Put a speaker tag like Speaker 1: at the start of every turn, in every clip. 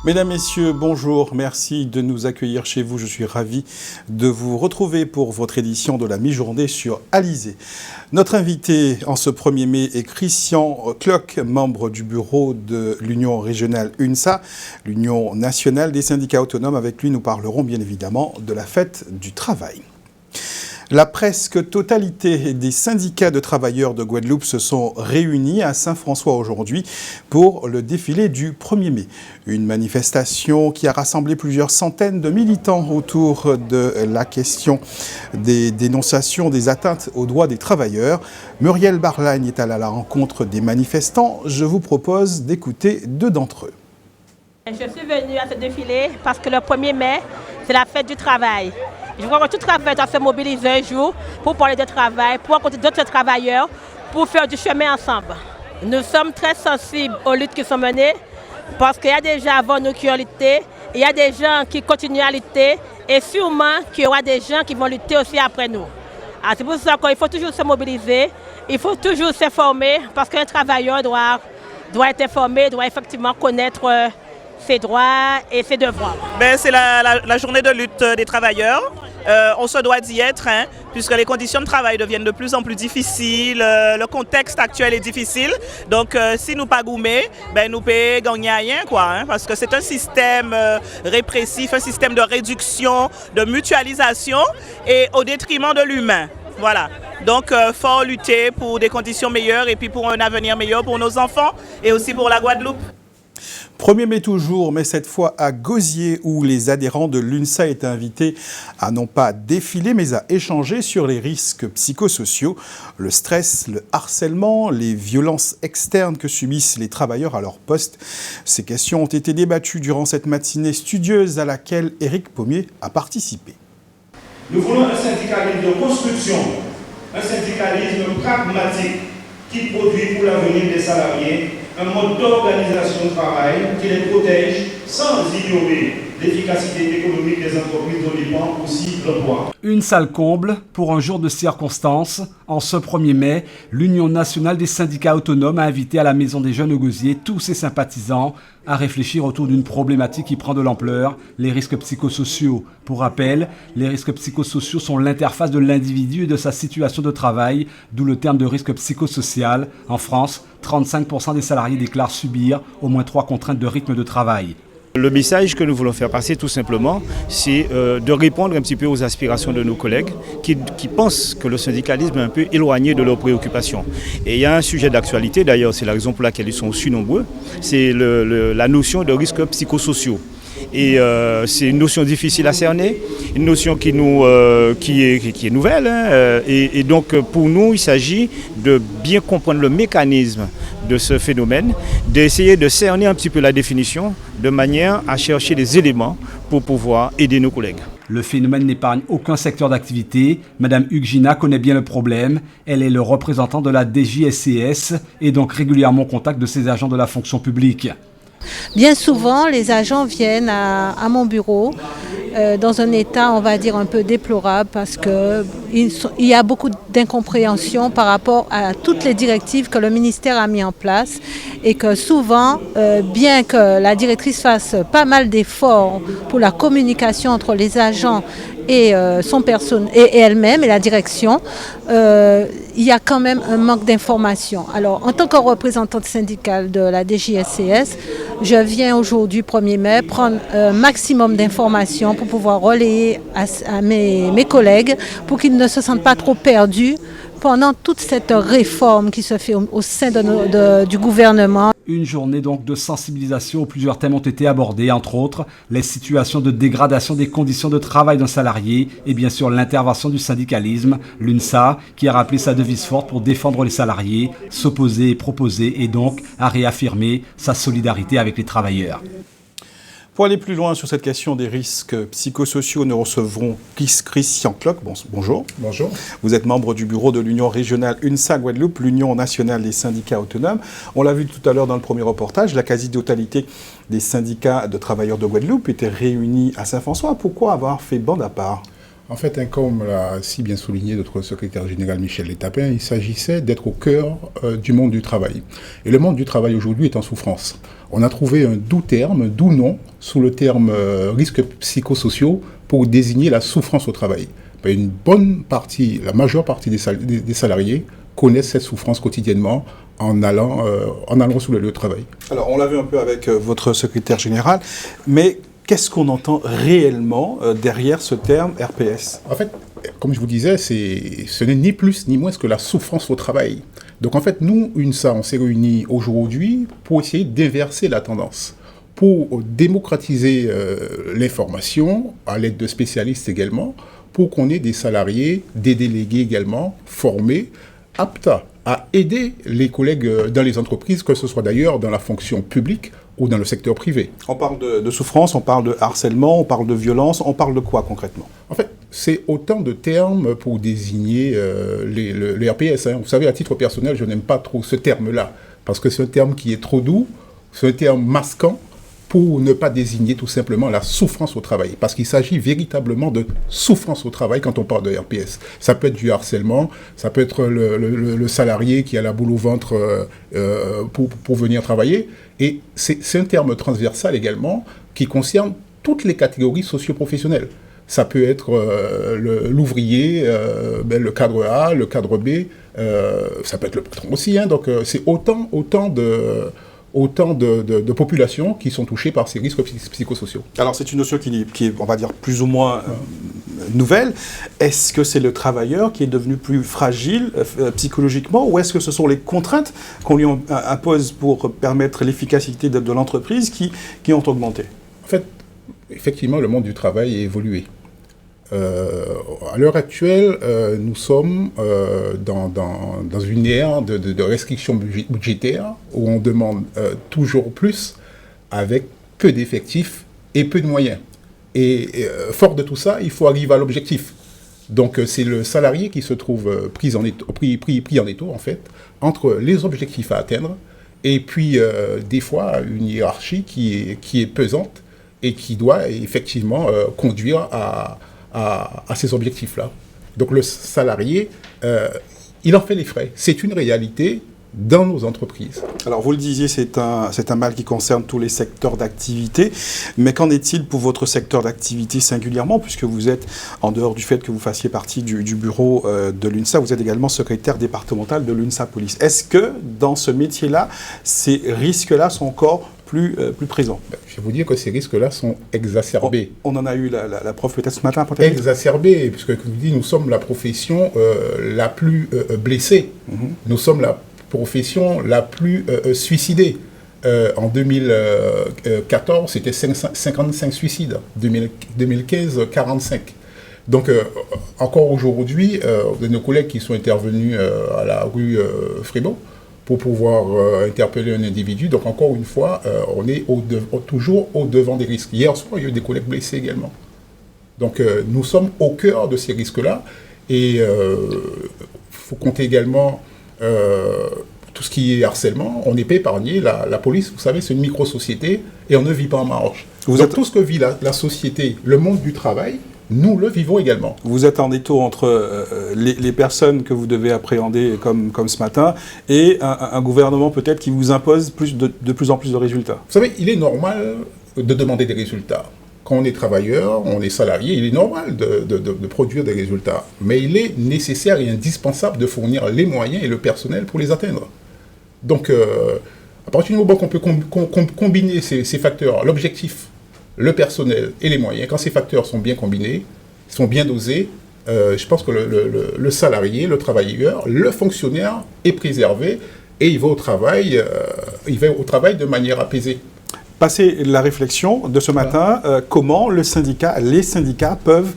Speaker 1: Mesdames, Messieurs, bonjour. Merci de nous accueillir chez vous. Je suis ravi de vous retrouver pour votre édition de la mi-journée sur Alizé. Notre invité en ce 1er mai est Christian Cloc, membre du bureau de l'Union régionale UNSA, l'Union nationale des syndicats autonomes. Avec lui, nous parlerons bien évidemment de la fête du travail. La presque totalité des syndicats de travailleurs de Guadeloupe se sont réunis à Saint-François aujourd'hui pour le défilé du 1er mai. Une manifestation qui a rassemblé plusieurs centaines de militants autour de la question des dénonciations des atteintes aux droits des travailleurs. Muriel Barlagne est allée à la rencontre des manifestants. Je vous propose d'écouter deux d'entre eux.
Speaker 2: Je suis venue à ce défilé parce que le 1er mai, c'est la fête du travail. Je crois que tout travail doit se mobiliser un jour pour parler de travail, pour rencontrer d'autres travailleurs, pour faire du chemin ensemble. Nous sommes très sensibles aux luttes qui sont menées parce qu'il y a des gens avant nous qui ont lutté, il y a des gens qui continuent à lutter et sûrement qu'il y aura des gens qui vont lutter aussi après nous. Alors c'est pour ça qu'il faut toujours se mobiliser, il faut toujours s'informer parce qu'un travailleur doit être informé, doit effectivement connaître ses droits et ses devoirs.
Speaker 3: C'est la journée de lutte des travailleurs. On se doit d'y être, puisque les conditions de travail deviennent de plus en plus difficiles, le contexte actuel est difficile. Donc si nous pas gourmets, nous pouvons gagner rien, parce que c'est un système répressif, un système de réduction, de mutualisation et au détriment de l'humain. Voilà. Donc faut lutter pour des conditions meilleures et puis pour un avenir meilleur pour nos enfants et aussi pour la Guadeloupe.
Speaker 1: 1er mai toujours, mais cette fois à Gosier, où les adhérents de l'UNSA étaient invités à non pas défiler, mais à échanger sur les risques psychosociaux, le stress, le harcèlement, les violences externes que subissent les travailleurs à leur poste. Ces questions ont été débattues durant cette matinée studieuse à laquelle Éric Pommier a participé.
Speaker 4: Nous voulons un syndicalisme de construction, un syndicalisme pragmatique qui produit pour l'avenir des salariés un mode d'organisation de travail qui les protège sans ignorer l'efficacité économique des entreprises dont dépend aussi l'emploi.
Speaker 5: Une salle comble pour un jour de circonstance. En ce 1er mai, l'Union nationale des syndicats autonomes a invité à la Maison des Jeunes au Gosier tous ses sympathisants à réfléchir autour d'une problématique qui prend de l'ampleur, les risques psychosociaux. Pour rappel, les risques psychosociaux sont l'interface de l'individu et de sa situation de travail, d'où le terme de risque psychosocial. En France, 35% des salariés déclarent subir au moins 3 contraintes de rythme de travail.
Speaker 6: Le message que nous voulons faire passer tout simplement, c'est de répondre un petit peu aux aspirations de nos collègues qui pensent que le syndicalisme est un peu éloigné de leurs préoccupations. Et il y a un sujet d'actualité, d'ailleurs c'est la raison pour laquelle ils sont aussi nombreux, c'est la notion de risques psychosociaux. Et c'est une notion difficile à cerner, une notion qui est nouvelle. Et donc pour nous, il s'agit de bien comprendre le mécanisme de ce phénomène, d'essayer de cerner un petit peu la définition de manière à chercher des éléments pour pouvoir aider nos collègues.
Speaker 5: Le phénomène n'épargne aucun secteur d'activité. Madame Hugues Gina connaît bien le problème. Elle est le représentant de la DJSCS et donc régulièrement en contact de ses agents de la fonction publique.
Speaker 7: Bien souvent, les agents viennent à mon bureau dans un état, on va dire, un peu déplorable parce qu'il y a beaucoup d'incompréhension par rapport à toutes les directives que le ministère a mis en place et que souvent, bien que la directrice fasse pas mal d'efforts pour la communication entre les agents et elle-même et la direction, il y a quand même un manque d'information. Alors, en tant que représentante syndicale de la DJSCS, je viens aujourd'hui, 1er mai, prendre un maximum d'informations pour pouvoir relayer à mes collègues pour qu'ils ne se sentent pas trop perdus pendant toute cette réforme qui se fait au sein du gouvernement.
Speaker 5: Une journée donc de sensibilisation où plusieurs thèmes ont été abordés, entre autres les situations de dégradation des conditions de travail d'un salarié et bien sûr l'intervention du syndicalisme, l'UNSA, qui a rappelé sa devise forte pour défendre les salariés, s'opposer et proposer et donc à réaffirmer sa solidarité avec les travailleurs.
Speaker 1: Pour aller plus loin sur cette question des risques psychosociaux, nous recevrons Christian Cloc. Bonjour.
Speaker 8: Bonjour.
Speaker 1: Vous êtes membre du bureau de l'Union régionale UNSA Guadeloupe, l'Union nationale des syndicats autonomes. On l'a vu tout à l'heure dans le premier reportage, la quasi-totalité des syndicats de travailleurs de Guadeloupe étaient réunis à Saint-François. Pourquoi avoir fait bande à part ?
Speaker 8: En fait, comme l'a si bien souligné notre secrétaire général Michel Létapin, il s'agissait d'être au cœur du monde du travail. Et le monde du travail aujourd'hui est en souffrance. On a trouvé un doux terme, doux nom, sous le terme risques psychosociaux pour désigner la souffrance au travail. Une bonne partie, la majeure partie des salariés connaissent cette souffrance quotidiennement en allant sur le lieu de travail.
Speaker 1: Alors, on l'a vu un peu avec votre secrétaire général, mais qu'est-ce qu'on entend réellement derrière ce terme RPS ?
Speaker 8: En fait, comme je vous disais, ce n'est ni plus ni moins que la souffrance au travail. Donc en fait, nous, UNSA, on s'est réunis aujourd'hui pour essayer d'inverser la tendance, pour démocratiser l'information, à l'aide de spécialistes également, pour qu'on ait des salariés, des délégués également, formés, aptes à aider les collègues dans les entreprises, que ce soit d'ailleurs dans la fonction publique ou dans le secteur privé.
Speaker 1: On parle de souffrance, on parle de harcèlement, on parle de violence, on parle de quoi concrètement ?
Speaker 8: En fait, c'est autant de termes pour désigner les RPS. Vous savez, à titre personnel, je n'aime pas trop ce terme-là, parce que c'est un terme qui est trop doux, c'est un terme masquant, pour ne pas désigner tout simplement la souffrance au travail. Parce qu'il s'agit véritablement de souffrance au travail quand on parle de RPS. Ça peut être du harcèlement, ça peut être le salarié qui a la boule au ventre pour venir travailler. Et c'est un terme transversal également qui concerne toutes les catégories socio-professionnelles. Ça peut être l'ouvrier, le cadre A, le cadre B, ça peut être le patron aussi. Donc c'est autant de populations qui sont touchées par ces risques psychosociaux.
Speaker 1: Alors c'est une notion qui est, on va dire, plus ou moins nouvelle. Est-ce que c'est le travailleur qui est devenu plus fragile psychologiquement, ou est-ce que ce sont les contraintes qu'on lui impose pour permettre l'efficacité de l'entreprise qui ont augmenté ?
Speaker 8: En fait, effectivement, le monde du travail a évolué. À l'heure actuelle, nous sommes dans une ère de restrictions budgétaires où on demande toujours plus avec peu d'effectifs et peu de moyens. Et fort de tout ça, il faut arriver à l'objectif. Donc c'est le salarié qui se trouve pris en étau, en fait, entre les objectifs à atteindre et puis des fois une hiérarchie qui est pesante et qui doit effectivement conduire à ces objectifs-là. Donc le salarié, il en fait les frais. C'est une réalité dans nos entreprises.
Speaker 1: Alors vous le disiez, c'est un mal qui concerne tous les secteurs d'activité, mais qu'en est-il pour votre secteur d'activité singulièrement, puisque vous êtes, en dehors du fait que vous fassiez partie du bureau de l'UNSA, vous êtes également secrétaire départemental de l'UNSA Police. Est-ce que dans ce métier-là, ces risques-là sont encore plus présents?
Speaker 8: Je vais vous dire que ces risques-là sont exacerbés.
Speaker 1: On en a eu la preuve peut-être ce matin, peut-être.
Speaker 8: Exacerbés, puisque comme je dis, nous sommes la profession la plus blessée. Nous sommes la profession la plus suicidée. En 2014, c'était 55 suicides. 2015, 45. Donc, encore aujourd'hui, nos collègues qui sont intervenus à la rue Fribourg pour pouvoir interpeller un individu. Donc, encore une fois, on est toujours au devant des risques. Hier soir, il y a eu des collègues blessés également. Donc, nous sommes au cœur de ces risques-là. Et il faut compter également tout ce qui est harcèlement. On n'est pas épargné. La police, vous savez, c'est une micro-société et on ne vit pas en marge. Donc, tout ce que vit la société, le monde du travail, nous le vivons également.
Speaker 1: Vous êtes en étau entre les personnes que vous devez appréhender comme ce matin et un gouvernement peut-être qui vous impose de plus en plus de résultats.
Speaker 8: Vous savez, il est normal de demander des résultats. Quand on est travailleur, on est salarié, il est normal de produire des résultats. Mais il est nécessaire et indispensable de fournir les moyens et le personnel pour les atteindre. Donc, à partir du moment qu'on peut combiner ces facteurs, l'objectif, le personnel et les moyens, quand ces facteurs sont bien combinés, sont bien dosés, je pense que le salarié, le travailleur, le fonctionnaire est préservé et il va au travail de manière apaisée.
Speaker 1: Passer la réflexion de ce matin, comment les syndicats peuvent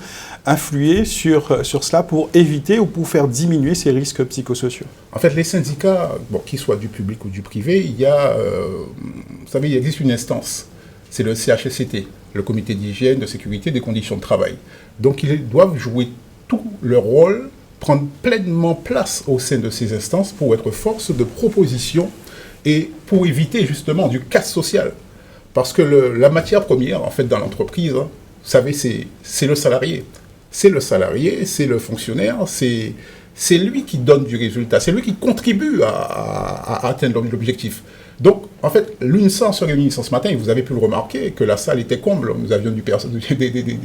Speaker 1: influer sur cela pour éviter ou pour faire diminuer ces risques psychosociaux?
Speaker 8: En fait, les syndicats, qu'ils soient du public ou du privé, vous savez, il existe une instance. C'est le CHSCT, le comité d'hygiène, de sécurité, des conditions de travail. Donc, ils doivent jouer tout leur rôle, prendre pleinement place au sein de ces instances pour être force de proposition et pour éviter justement du casse social. Parce que la matière première, en fait, dans l'entreprise, vous savez, c'est le salarié. c'est le salarié, c'est le fonctionnaire, c'est lui qui donne du résultat, c'est lui qui contribue à atteindre l'objectif. Donc, en fait, l'UNSA se réunit ce matin, et vous avez pu le remarquer, que la salle était comble. Nous avions des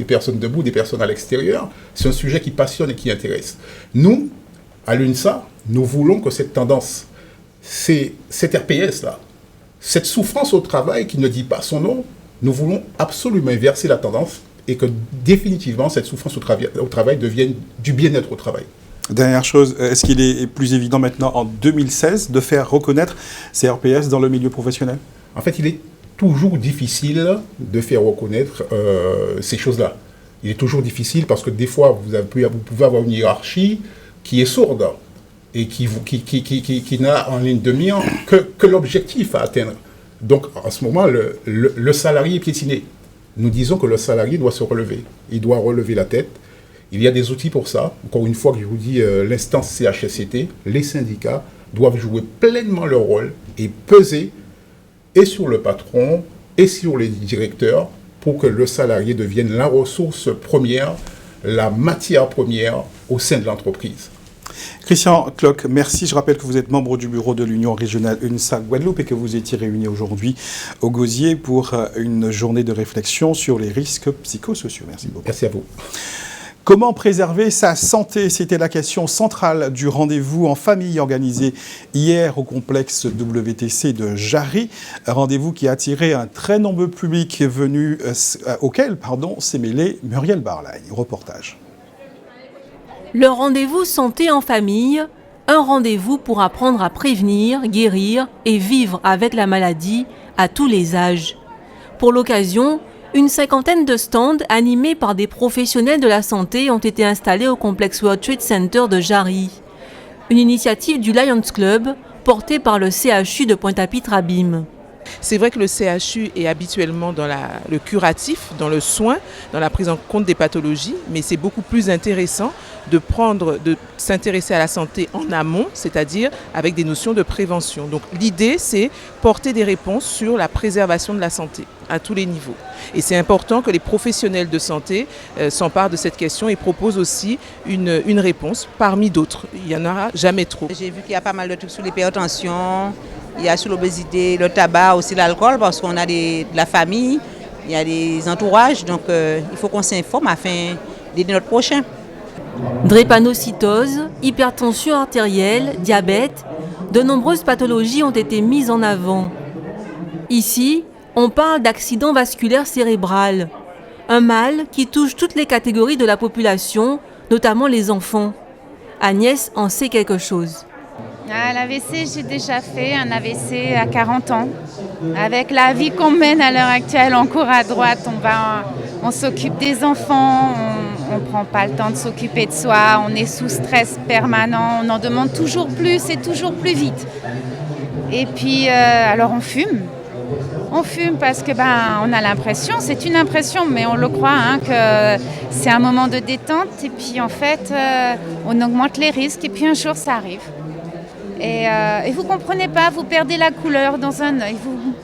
Speaker 8: personnes debout, des personnes à l'extérieur. C'est un sujet qui passionne et qui intéresse. Nous, à l'UNSA, nous voulons que cette tendance, cette RPS-là, cette souffrance au travail qui ne dit pas son nom, nous voulons absolument inverser la tendance et que définitivement cette souffrance au travail devienne du bien-être au travail.
Speaker 1: Dernière chose, est-ce qu'il est plus évident maintenant en 2016 de faire reconnaître ces RPS dans le milieu professionnel?
Speaker 8: En fait, il est toujours difficile de faire reconnaître ces choses-là. Il est toujours difficile parce que des fois, vous pouvez avoir une hiérarchie qui est sourde et qui n'a en ligne de mire que l'objectif à atteindre. Donc, en ce moment, le salarié est piétiné. Nous disons que le salarié doit se relever. Il doit relever la tête. Il y a des outils pour ça. Encore une fois, je vous dis, l'instance CHSCT, les syndicats doivent jouer pleinement leur rôle et peser et sur le patron et sur les directeurs pour que le salarié devienne la ressource première, la matière première au sein de l'entreprise.
Speaker 1: Christian Cloc, merci. Je rappelle que vous êtes membre du bureau de l'Union régionale UNSA Guadeloupe et que vous étiez réunis aujourd'hui au Gosier pour une journée de réflexion sur les risques psychosociaux. Merci beaucoup.
Speaker 8: Merci à vous.
Speaker 1: Comment préserver sa santé? C'était la question centrale du rendez-vous en famille organisé hier au complexe WTC de Jarry. Un rendez-vous qui a attiré un très nombreux public auquel s'est mêlé Muriel Barlagne. Reportage.
Speaker 9: Le rendez-vous santé en famille, un rendez-vous pour apprendre à prévenir, guérir et vivre avec la maladie à tous les âges. Pour l'occasion, une cinquantaine de stands animés par des professionnels de la santé ont été installés au complexe World Trade Center de Jarry. Une initiative du Lions Club portée par le CHU de Pointe-à-Pitre-Abîme.
Speaker 10: C'est vrai que le CHU est habituellement dans le curatif, dans le soin, dans la prise en compte des pathologies, mais c'est beaucoup plus intéressant de s'intéresser à la santé en amont, c'est-à-dire avec des notions de prévention. Donc l'idée, c'est porter des réponses sur la préservation de la santé à tous les niveaux. Et c'est important que les professionnels de santé s'emparent de cette question et proposent aussi une réponse parmi d'autres. Il n'y en aura jamais trop.
Speaker 11: J'ai vu qu'il y a pas mal de trucs sur l'hypertension, il y a sur l'obésité, le tabac, aussi l'alcool, parce qu'on a de la famille, il y a des entourages, donc il faut qu'on s'informe afin d'aider notre prochain.
Speaker 9: Drépanocytose, hypertension artérielle, diabète, de nombreuses pathologies ont été mises en avant. Ici, on parle d'accident vasculaire cérébral, un mal qui touche toutes les catégories de la population, notamment les enfants. Agnès en sait quelque chose.
Speaker 12: L'AVC, j'ai déjà fait un AVC à 40 ans. Avec la vie qu'on mène à l'heure actuelle, on court à droite, on s'occupe des enfants, on ne prend pas le temps de s'occuper de soi, on est sous stress permanent, on en demande toujours plus et toujours plus vite. Et puis, alors on fume. On fume parce que on a l'impression, c'est une impression, mais on le croit, que c'est un moment de détente. Et puis en fait, on augmente les risques et puis un jour ça arrive. Et vous ne comprenez pas, vous perdez la couleur dans un œil,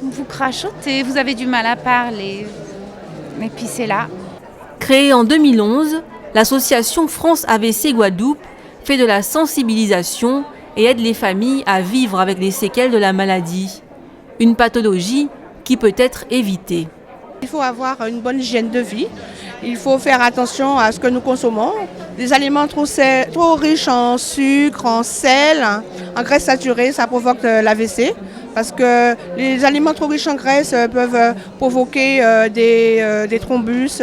Speaker 12: vous crachotez, vous avez du mal à parler. Et puis c'est là.
Speaker 9: Créée en 2011, l'association France AVC Guadeloupe fait de la sensibilisation et aide les familles à vivre avec les séquelles de la maladie. Une pathologie qui peut être évitée.
Speaker 13: Il faut avoir une bonne hygiène de vie. Il faut faire attention à ce que nous consommons. Des aliments trop riches en sucre, en sel, en graisse saturée, ça provoque l'AVC. Parce que les aliments trop riches en graisse peuvent provoquer des thrombus,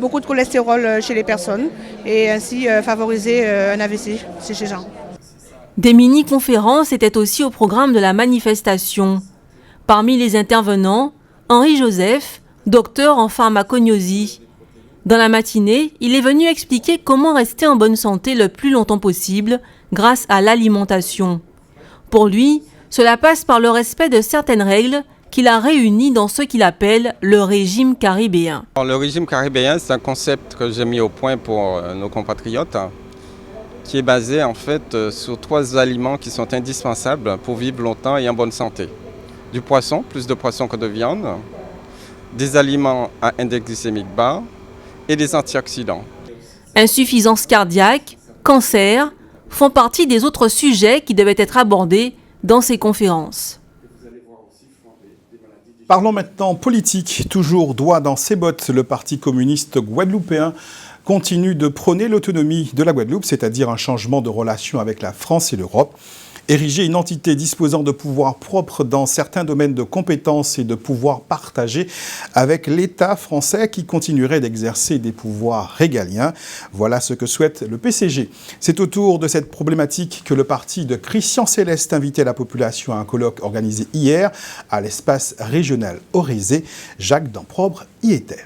Speaker 13: beaucoup de cholestérol chez les personnes et ainsi favoriser un AVC chez les gens.
Speaker 9: Des mini-conférences étaient aussi au programme de la manifestation. Parmi les intervenants, Henri Joseph, docteur en pharmacognosie. Dans la matinée, il est venu expliquer comment rester en bonne santé le plus longtemps possible grâce à l'alimentation. Pour lui, cela passe par le respect de certaines règles qu'il a réunies dans ce qu'il appelle le régime caribéen.
Speaker 14: Le régime caribéen, c'est un concept que j'ai mis au point pour nos compatriotes, qui est basé en fait sur 3 aliments qui sont indispensables pour vivre longtemps et en bonne santé. Du poisson, plus de poisson que de viande, des aliments à index glycémique bas et des antioxydants.
Speaker 9: Insuffisance cardiaque, cancer font partie des autres sujets qui devaient être abordés dans ces conférences.
Speaker 1: Parlons maintenant politique. Toujours doigt dans ses bottes, le Parti communiste guadeloupéen continue de prôner l'autonomie de la Guadeloupe, c'est-à-dire un changement de relation avec la France et l'Europe. Ériger une entité disposant de pouvoirs propres dans certains domaines de compétences et de pouvoirs partagés avec l'État français qui continuerait d'exercer des pouvoirs régaliens. Voilà ce que souhaite le PCG. C'est autour de cette problématique que le parti de Christian Céleste invitait la population à un colloque organisé hier à l'espace régional Orézé. Jacques Damprobre y était.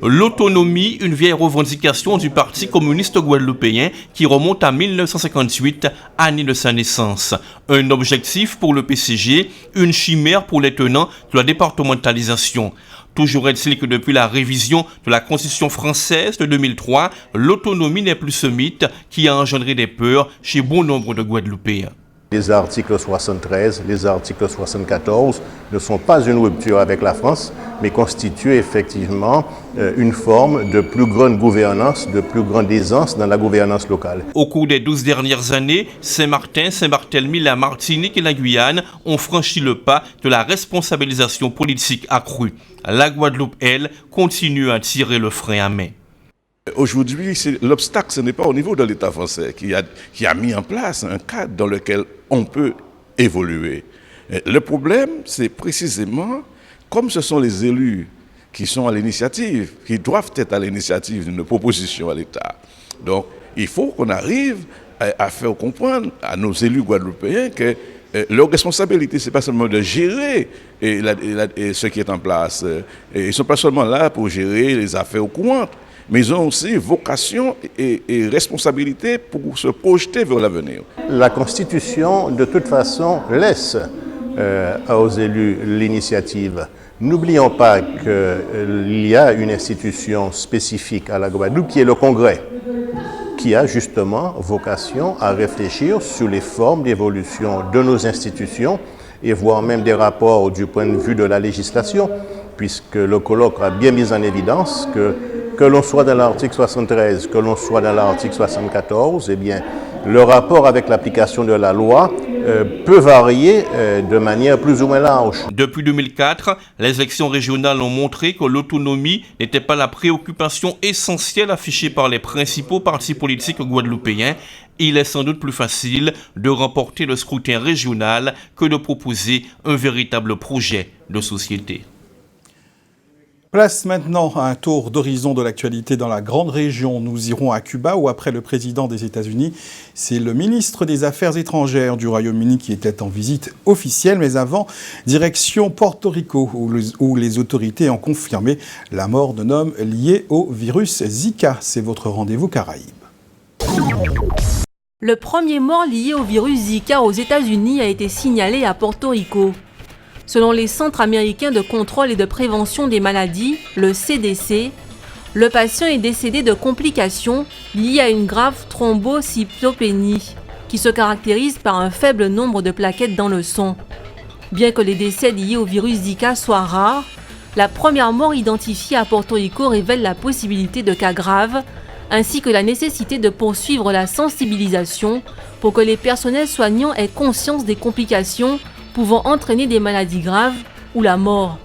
Speaker 15: L'autonomie, une vieille revendication du Parti communiste guadeloupéen qui remonte à 1958, année de sa naissance. Un objectif pour le PCG, une chimère pour les tenants de la départementalisation. Toujours est-il que depuis la révision de la Constitution française de 2003, l'autonomie n'est plus ce mythe qui a engendré des peurs chez bon nombre de Guadeloupéens.
Speaker 16: Les articles 73, les articles 74 ne sont pas une rupture avec la France, mais constituent effectivement une forme de plus grande gouvernance, de plus grande aisance dans la gouvernance locale.
Speaker 15: Au cours des 12 dernières années, Saint-Martin, Saint-Barthélemy, la Martinique et la Guyane ont franchi le pas de la responsabilisation politique accrue. La Guadeloupe, elle, continue à tirer le frein à main.
Speaker 17: Aujourd'hui, l'obstacle, ce n'est pas au niveau de l'État français qui a mis en place un cadre dans lequel on peut évoluer. Le problème, c'est précisément, comme ce sont les élus qui sont à l'initiative, qui doivent être à l'initiative d'une proposition à l'État. Donc, il faut qu'on arrive à faire comprendre à nos élus guadeloupéens que leur responsabilité, ce n'est pas seulement de gérer ce qui est en place. Ils ne sont pas seulement là pour gérer les affaires courantes, mais ils ont aussi vocation et responsabilité pour se projeter vers l'avenir.
Speaker 16: La Constitution, de toute façon, laisse aux élus l'initiative. N'oublions pas qu'il y a une institution spécifique à la Guadeloupe qui est le Congrès, qui a justement vocation à réfléchir sur les formes d'évolution de nos institutions et voire même des rapports du point de vue de la législation, puisque le colloque a bien mis en évidence que l'on soit dans l'article 73, que l'on soit dans l'article 74, eh bien, le rapport avec l'application de la loi peut varier de manière plus ou moins large.
Speaker 15: Depuis 2004, les élections régionales ont montré que l'autonomie n'était pas la préoccupation essentielle affichée par les principaux partis politiques guadeloupéens. Il est sans doute plus facile de remporter le scrutin régional que de proposer un véritable projet de société.
Speaker 1: Place maintenant à un tour d'horizon de l'actualité dans la grande région. Nous irons à Cuba où, après le président des États-Unis, c'est le ministre des Affaires étrangères du Royaume-Uni qui était en visite officielle. Mais avant, direction Porto Rico où les autorités ont confirmé la mort d'un homme lié au virus Zika. C'est votre rendez-vous Caraïbes.
Speaker 9: Le premier mort lié au virus Zika aux États-Unis a été signalé à Porto Rico. Selon les Centres américains de contrôle et de prévention des maladies, le CDC, le patient est décédé de complications liées à une grave thrombocytopénie qui se caractérise par un faible nombre de plaquettes dans le sang. Bien que les décès liés au virus Zika soient rares, la première mort identifiée à Porto Rico révèle la possibilité de cas graves ainsi que la nécessité de poursuivre la sensibilisation pour que les personnels soignants aient conscience des complications pouvant entraîner des maladies graves ou la mort.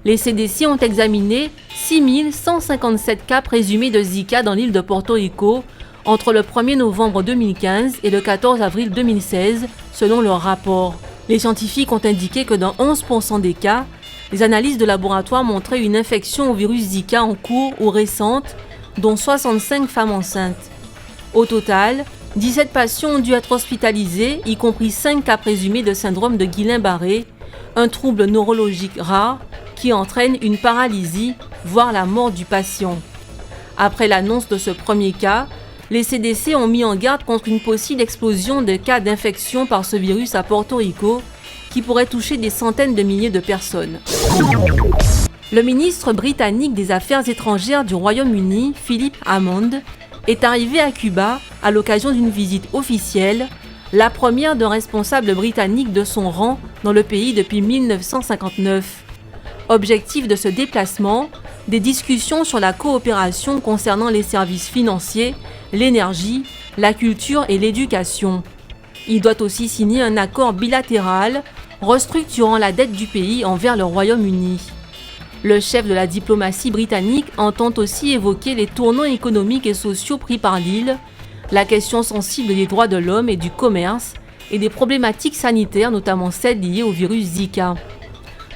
Speaker 9: Les CDC ont examiné 6157 cas présumés de Zika dans l'île de Porto Rico entre le 1er novembre 2015 et le 14 avril 2016, selon leur rapport. Les scientifiques ont indiqué que dans 11% des cas, les analyses de laboratoire montraient une infection au virus Zika en cours ou récente, dont 65 femmes enceintes. Au total, 17 patients ont dû être hospitalisés, y compris 5 cas présumés de syndrome de Guillain-Barré, un trouble neurologique rare qui entraîne une paralysie, voire la mort du patient. Après l'annonce de ce premier cas, les CDC ont mis en garde contre une possible explosion de cas d'infection par ce virus à Porto Rico, qui pourrait toucher des centaines de milliers de personnes. Le ministre britannique des Affaires étrangères du Royaume-Uni, Philip Hammond, est arrivé à Cuba à l'occasion d'une visite officielle, la première d'un responsable britannique de son rang dans le pays depuis 1959. Objectif de ce déplacement, des discussions sur la coopération concernant les services financiers, l'énergie, la culture et l'éducation. Il doit aussi signer un accord bilatéral restructurant la dette du pays envers le Royaume-Uni. Le chef de la diplomatie britannique entend aussi évoquer les tournants économiques et sociaux pris par l'île, la question sensible des droits de l'homme et du commerce et des problématiques sanitaires, notamment celles liées au virus Zika.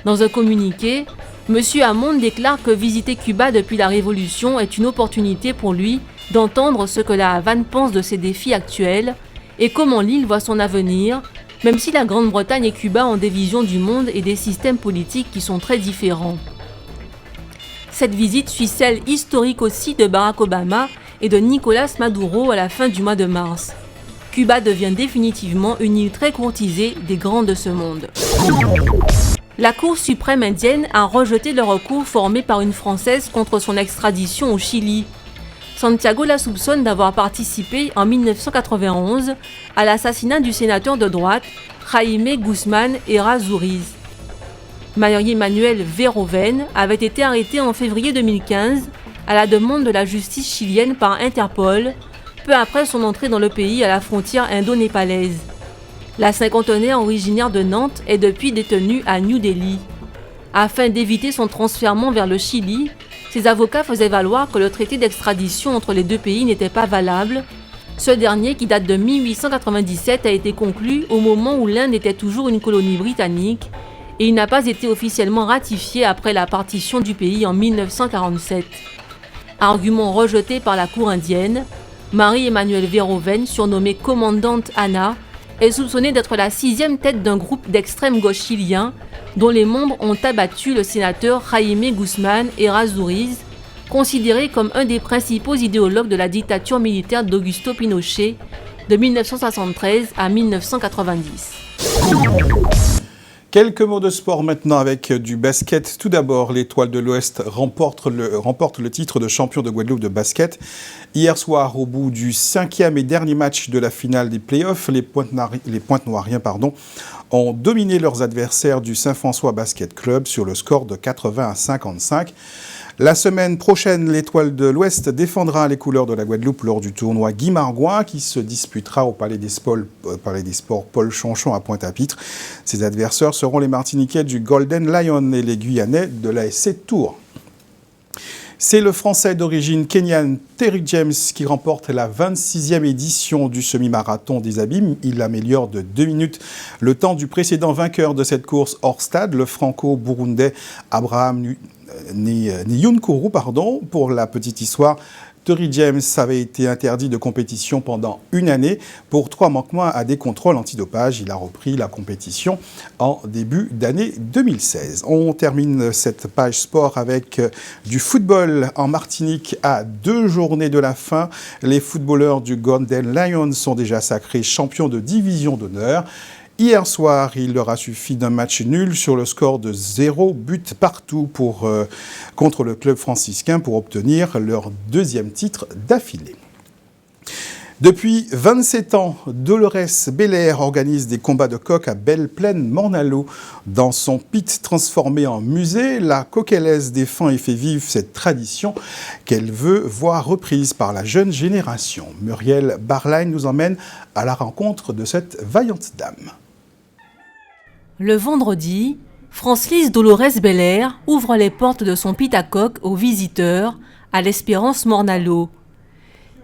Speaker 9: Dans un communiqué, M. Hammond déclare que visiter Cuba depuis la Révolution est une opportunité pour lui d'entendre ce que la Havane pense de ses défis actuels et comment l'île voit son avenir, même si la Grande-Bretagne et Cuba ont des visions du monde et des systèmes politiques qui sont très différents. Cette visite suit celle historique aussi de Barack Obama et de Nicolás Maduro à la fin du mois de mars. Cuba devient définitivement une île très courtisée des grands de ce monde. La Cour suprême indienne a rejeté le recours formé par une Française contre son extradition au Chili. Santiago la soupçonne d'avoir participé en 1991 à l'assassinat du sénateur de droite Jaime Guzmán Errázuriz. Mario Manuel Verhoeven avait été arrêté en février 2015 à la demande de la justice chilienne par Interpol, peu après son entrée dans le pays à la frontière indo-népalaise. La cinquantenaire originaire de Nantes est depuis détenue à New Delhi. Afin d'éviter son transfèrement vers le Chili, ses avocats faisaient valoir que le traité d'extradition entre les deux pays n'était pas valable. Ce dernier, qui date de 1897, a été conclu au moment où l'Inde était toujours une colonie britannique et il n'a pas été officiellement ratifié après la partition du pays en 1947. Argument rejeté par la Cour indienne, Marie-Emmanuelle Verhoeven, surnommée commandante Anna, est soupçonnée d'être la 6e tête d'un groupe d'extrême gauche chilien dont les membres ont abattu le sénateur Jaime Guzmán Errázuriz, considéré comme un des principaux idéologues de la dictature militaire d'Augusto Pinochet de 1973 à 1990.
Speaker 1: Quelques mots de sport maintenant avec du basket. Tout d'abord, l'Étoile de l'Ouest remporte le titre de champion de Guadeloupe de basket. Hier soir, au bout du 5e et dernier match de la finale des playoffs, les Pointe-Noiriens ont dominé leurs adversaires du Saint-François Basket Club sur le score de 80-55. La semaine prochaine, l'Étoile de l'Ouest défendra les couleurs de la Guadeloupe lors du tournoi Guy Margois qui se disputera au Palais des Sports Paul Chonchon à Pointe-à-Pitre. Ses adversaires seront les Martiniquais du Golden Lion et les Guyanais de la SC Tours. C'est le Français d'origine kenyane Terry James qui remporte la 26e édition du semi-marathon des Abîmes. Il améliore de 2 minutes le temps du précédent vainqueur de cette course hors stade, le franco-burundais Abraham Niyunkuru. Pour la petite histoire, Terry James avait été interdit de compétition pendant 1 année pour 3 manquements à des contrôles antidopage. Il a repris la compétition en début d'année 2016. On termine cette page sport avec du football en Martinique à 2 journées de la fin. Les footballeurs du Golden Lions sont déjà sacrés champions de division d'honneur. Hier soir, il leur a suffi d'un match nul sur le score de 0 but partout contre le club franciscain pour obtenir leur 2e titre d'affilée. Depuis 27 ans, Dolores Belair organise des combats de coqs à Belle-Plaine-Mornalo. Dans son pit transformé en musée, la coquelaise défend et fait vivre cette tradition qu'elle veut voir reprise par la jeune génération. Muriel Barline nous emmène à la rencontre de cette vaillante dame.
Speaker 9: Le vendredi, Francelise Dolores Belair ouvre les portes de son pit à coq aux visiteurs à l'Espérance Mornalo.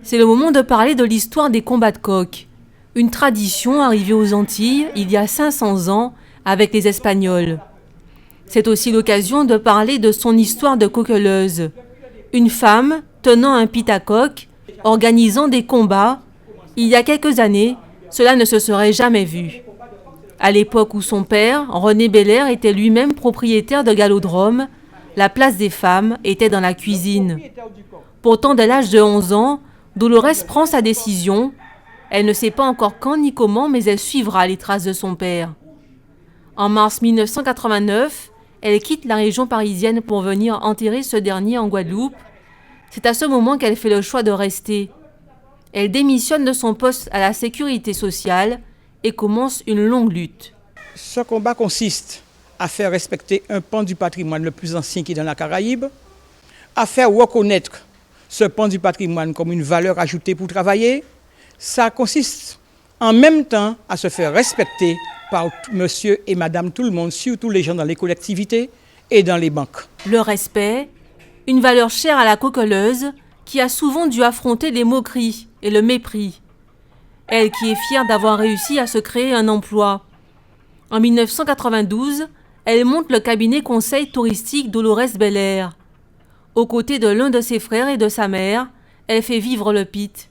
Speaker 9: C'est le moment de parler de l'histoire des combats de coqs, une tradition arrivée aux Antilles il y a 500 ans avec les Espagnols. C'est aussi l'occasion de parler de son histoire de coqueleuse, une femme tenant un pit à coq, organisant des combats. Il y a quelques années, cela ne se serait jamais vu. À l'époque où son père, René Belair, était lui-même propriétaire de Galodrome, la place des femmes était dans la cuisine. Pourtant, dès l'âge de 11 ans, Dolores prend sa décision. Elle ne sait pas encore quand ni comment, mais elle suivra les traces de son père. En mars 1989, elle quitte la région parisienne pour venir enterrer ce dernier en Guadeloupe. C'est à ce moment qu'elle fait le choix de rester. Elle démissionne de son poste à la sécurité sociale et commence une longue lutte.
Speaker 18: Ce combat consiste à faire respecter un pan du patrimoine le plus ancien qui est dans la Caraïbe, à faire reconnaître ce pan du patrimoine comme une valeur ajoutée pour travailler, ça consiste en même temps à se faire respecter par monsieur et madame tout le monde, surtout les gens dans les collectivités et dans les banques.
Speaker 9: Le respect, une valeur chère à la coqueleuse qui a souvent dû affronter les moqueries et le mépris. Elle qui est fière d'avoir réussi à se créer un emploi. En 1992, elle monte le cabinet conseil touristique Dolores Belair. Aux côtés de l'un de ses frères et de sa mère, elle fait vivre le Pit.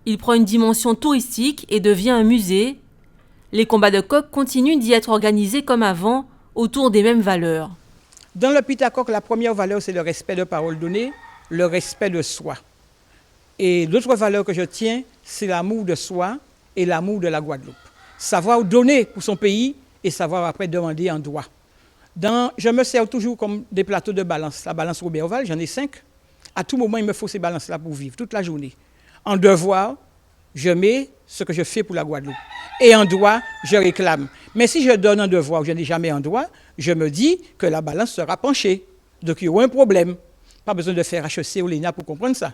Speaker 9: Il prend une dimension touristique et devient un musée. Les combats de coqs continuent d'y être organisés comme avant, autour des mêmes valeurs.
Speaker 18: Dans le Pit à coq, la première valeur, c'est le respect de parole donnée, le respect de soi. Et l'autre valeur que je tiens, c'est l'amour de soi et l'amour de la Guadeloupe. Savoir donner pour son pays et savoir après demander en droit. Je me sers toujours comme des plateaux de balance. La balance Robert-Val, j'en ai 5. À tout moment, il me faut ces balances-là pour vivre, toute la journée. En devoir, je mets ce que je fais pour la Guadeloupe. Et en droit, je réclame. Mais si je donne un devoir, je n'ai jamais un droit, je me dis que la balance sera penchée. Donc il y aura un problème. Pas besoin de faire HEC ou l'ENA pour comprendre ça.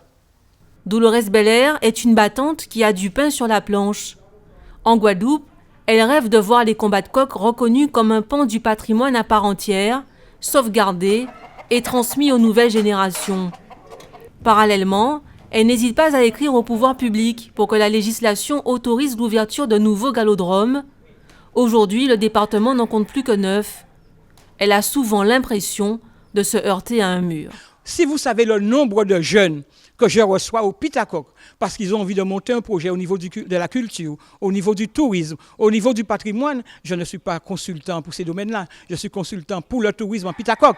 Speaker 9: Dolores Belair est une battante qui a du pain sur la planche. En Guadeloupe, elle rêve de voir les combats de coqs reconnus comme un pan du patrimoine à part entière, sauvegardé et transmis aux nouvelles générations. Parallèlement, elle n'hésite pas à écrire au pouvoir public pour que la législation autorise l'ouverture de nouveaux galodromes. Aujourd'hui, le département n'en compte plus que 9. Elle a souvent l'impression de se heurter à un mur.
Speaker 18: Si vous savez le nombre de jeunes que je reçois au Pit à coq, parce qu'ils ont envie de monter un projet au niveau de la culture, au niveau du tourisme, au niveau du patrimoine, je ne suis pas consultant pour ces domaines-là, je suis consultant pour le tourisme en Pit à coq.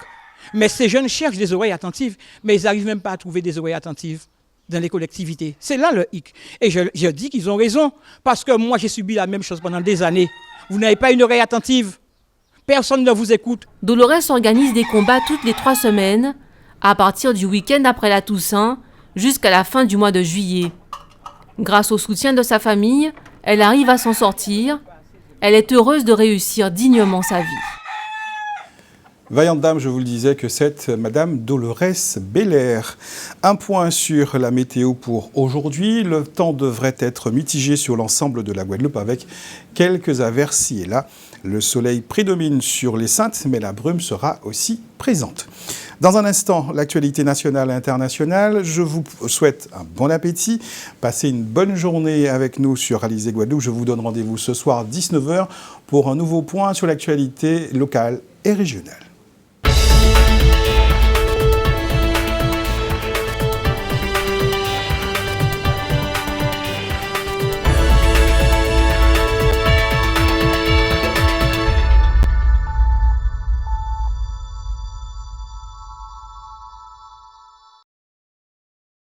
Speaker 18: Mais ces jeunes cherchent des oreilles attentives, mais ils n'arrivent même pas à trouver des oreilles attentives dans les collectivités. C'est là le hic. Et je dis qu'ils ont raison, parce que moi j'ai subi la même chose pendant des années. Vous n'avez pas une oreille attentive, personne ne vous écoute.
Speaker 9: Dolores organise des combats toutes les 3 semaines, à partir du week-end après la Toussaint, jusqu'à la fin du mois de juillet. Grâce au soutien de sa famille, elle arrive à s'en sortir. Elle est heureuse de réussir dignement sa vie.
Speaker 1: Vaillante dame, je vous le disais, que c'est Madame Dolores Belair. Un point sur la météo pour aujourd'hui. Le temps devrait être mitigé sur l'ensemble de la Guadeloupe avec quelques averses ci et là. Le soleil prédomine sur les Saintes, mais la brume sera aussi présente. Dans un instant, l'actualité nationale et internationale. Je vous souhaite un bon appétit. Passez une bonne journée avec nous sur Alizé Guadeloupe. Je vous donne rendez-vous ce soir à 19h pour un nouveau point sur l'actualité locale et régionale.